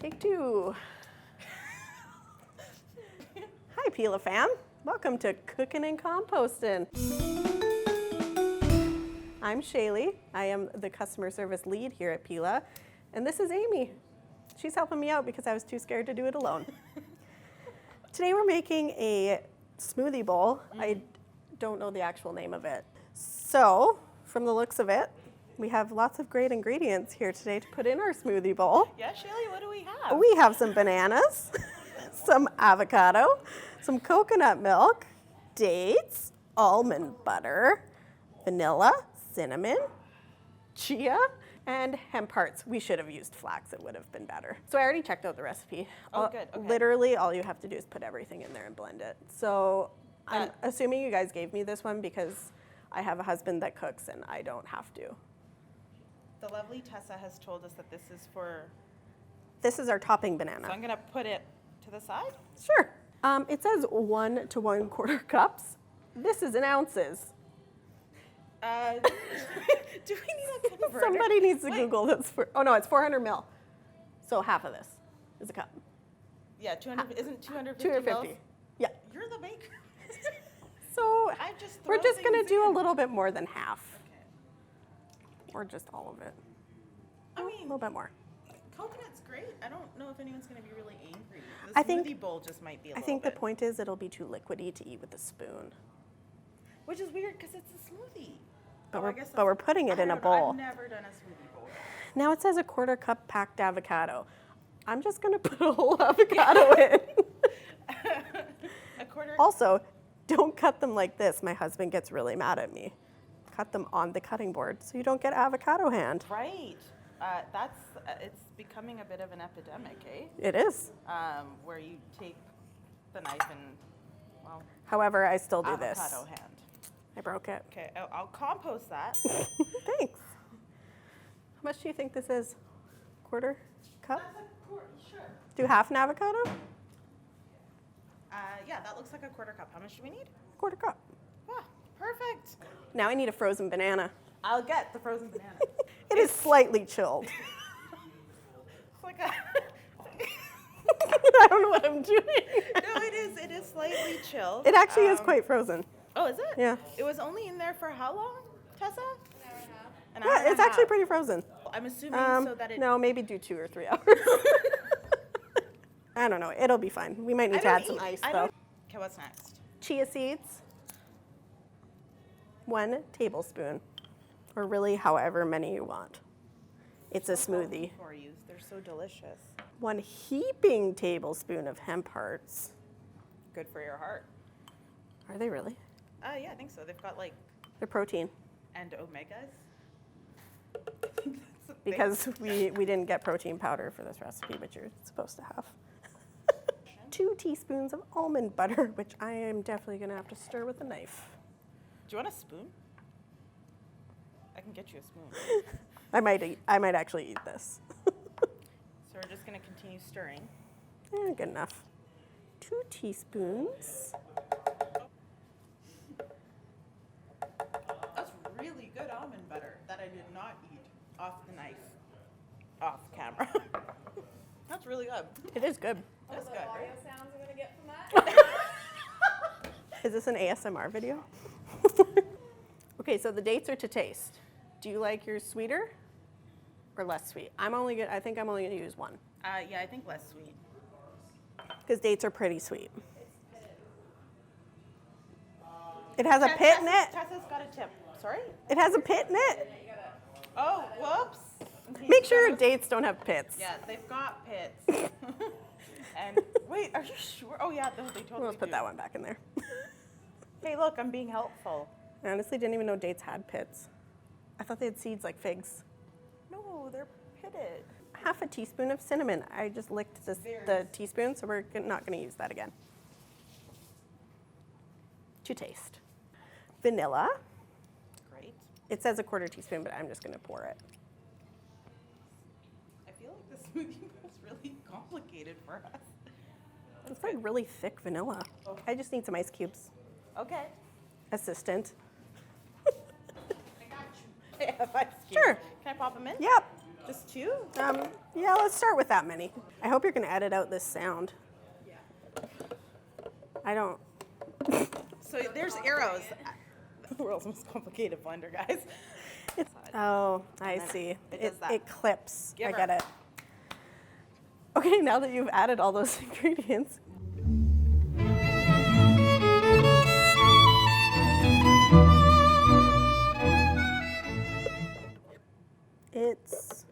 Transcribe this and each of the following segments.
Take two. Hi, Pila fam. Welcome to Cookin Compostin. I'm Shaylee. I am the customer service lead here at Pila. And this is Amy. She's helping me out because I was too scared to do it alone. Today we're making a smoothie bowl. I don't know the actual name of it. So, from the looks of it, we have lots of great ingredients here today to put in our smoothie bowl. Yeah, Shaylee, what do we have? We have some bananas, some avocado, some coconut milk, dates, almond butter, vanilla, cinnamon, chia, and hemp hearts. We should have used flax, it would have been better. So I already checked out the recipe. Oh, good, okay. Literally, all you have to do is put everything in there and blend it. So I'm assuming you guys gave me this one because I have a husband that cooks and I don't have to. The lovely Tessa has told us that this is for... This is our topping banana. So I'm gonna put it to the side? Sure. It says 1 to 1/4 cups. This is in ounces. Do we need a converter? Somebody needs to Google this. Oh no, it's 400 mil. So half of this is a cup. Yeah, 200, isn't 250 250. mils? Yeah. You're the baker. So we're just throw gonna things do a in. little bit more than half. Okay. Or just all of it. I A mean, little bit more. coconut's great. I don't know if anyone's gonna be really angry. I The think- smoothie bowl just might be a I little think the bit. point is it'll be too liquidy to eat with a spoon. Which is weird because it's a smoothie. But, I guess we're putting it in a bowl. I've never done a smoothie bowl. Now it says 1/4 cup packed avocado. I'm just gonna put a whole avocado in. A quarter. Also, don't cut them like this. My husband gets really mad at me. Cut them on the cutting board so you don't get avocado hand. Right. It's becoming a bit of an epidemic, eh? It is. Where you take the knife and, well, However, I still do avocado this. hand. I broke it. Okay, I'll compost that. Thanks. How much do you think this is? 1/4 cup? Sure. Do half an avocado? Yeah, that looks like a 1/4 cup. How much do we need? 1/4 cup. Ah, perfect. Now I need a frozen banana. I'll get the frozen banana. It is slightly chilled. It's like a... I don't know what I'm doing. No, it is slightly chilled. It actually is quite frozen. Oh, is it? Yeah. It was only in there for how long, Tessa? An hour Yeah, and a it's actually half. pretty frozen. I'm assuming so that it... No, maybe do 2 or 3 hours. I don't know. It'll be fine. We might need to add some ice, though. Okay, what's next? Chia seeds. 1 tablespoon. Or really however many you want. It's a smoothie. For you. They're so delicious. 1 heaping tablespoon of hemp hearts. Good for your heart. Are they really? Yeah, I think so. They've got like... They're protein. And omegas. Because we didn't get protein powder for this recipe, but you're supposed to have. 2 teaspoons of almond butter, which I am definitely going to have to stir with a knife. Do you want a spoon? I can get you a spoon. I might actually eat this. So we're just going to continue stirring. Good enough. 2 teaspoons. That's really good almond butter that I did not eat off the knife, off camera. That's really good. It is good. That's good. Audio Right? sounds I'm gonna get from that. Is this an ASMR video? Okay, so the dates are to taste. Do you like yours sweeter or less sweet? I think I'm only gonna use 1. Yeah, I think less sweet. Because dates are pretty sweet. It has a pit in it. Tessa's got a tip. Sorry? It has a pit in it. Oh, whoops. Make sure your dates don't have pits. Yeah, they've got pits. And wait, are you sure? Oh yeah, they totally Let's put do. that one back in there. Hey, look, I'm being helpful. I honestly didn't even know dates had pits. I thought they had seeds like figs. No, they're pitted. Half a teaspoon of cinnamon. I just licked the teaspoon, so we're not going to use that again. To taste. Vanilla. Great. It says 1/4 teaspoon, but I'm just going to pour it. I feel like the smoothie bowl is really complicated for us. It's like really thick vanilla. Oh. I just need some ice cubes. Okay. Assistant. I got you. I have ice cubes. Sure. Can I pop them in? Yep. Just 2? Yeah, let's start with that many. I hope you're gonna edit out this sound. Yeah. I don't. So there's arrows. The world's most complicated blender, guys. Oh, I And then see. it does that. It clips. Give I her. get it. Okay, now that you've added all those ingredients. It's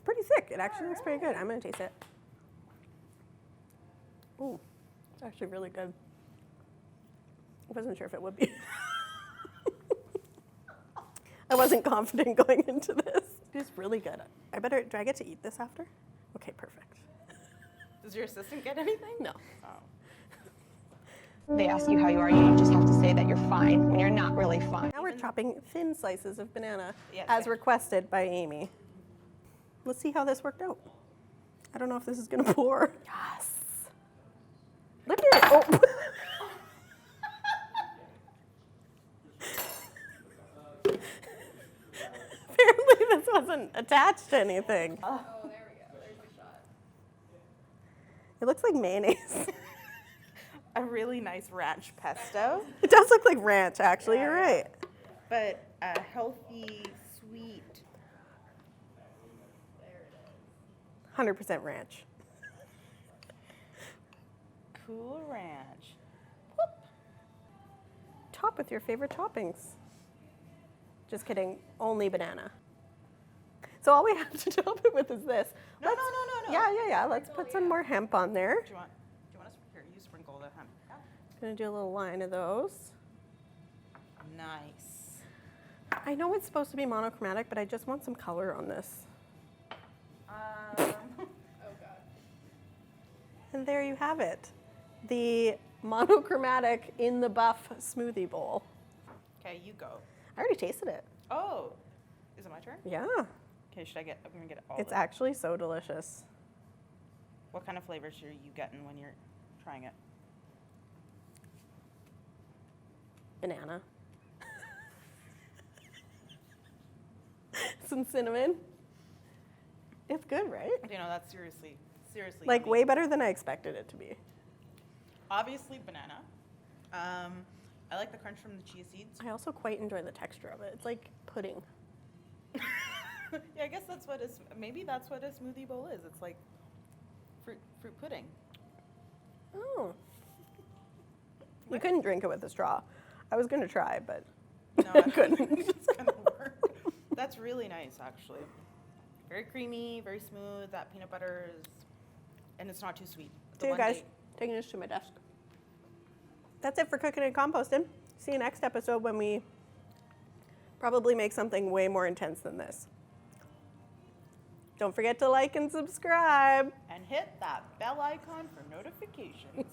pretty thick. It actually looks pretty good. I'm gonna taste it. Ooh, it's actually really good. I wasn't sure if it would be. I wasn't confident going into this. It's really good. Do I get to eat this after? Okay, perfect. Does your assistant get anything? No. Oh. They ask you how you are, you just have to say that you're fine when you're not really fine. Now we're chopping thin slices of banana Yes, as yes. requested by Amy. Let's see how this worked out. I don't know if this is gonna pour. Yes. Look at it. Oh. Apparently this wasn't attached to anything. Oh, there we go. There's the shot. It looks like mayonnaise. A really nice ranch pesto, It does look like ranch, actually. Yeah, You're yeah. right. but a healthy, sweet. 100% ranch. Cool ranch. Top with your favorite toppings. Just kidding. Only banana. So all we have to top it with is this. No. Yeah. Let's put some more hemp on there. Do you want us here? You sprinkle the hemp. Yeah. Gonna do a little line of those. Nice. I know it's supposed to be monochromatic, but I just want some color on this. Oh, God. And there you have it. The monochromatic in the buff smoothie bowl. Okay, you go. I already tasted it. Oh, is it my turn? Yeah. Okay, I'm gonna get it all. It's of it. actually so delicious. What kind of flavors are you getting when you're trying it? Banana. Some cinnamon. It's good, right? You know, that's seriously Like yummy. way better than I expected it to be. Obviously banana. I like the crunch from the chia seeds. I also quite enjoy the texture of it. It's like pudding. Yeah, I guess maybe that's what a smoothie bowl is. It's like fruit pudding. Oh. You couldn't drink it with a straw. I was going to try, but No, I couldn't. It's gonna work. That's really nice, actually. Very creamy, very smooth. That peanut butter is, and it's not too sweet. The See you one guys. day- Taking this to my desk. That's it for Cooking and Composting. See you next episode when we probably make something way more intense than this. Don't forget to like and subscribe. And hit that bell icon for notifications.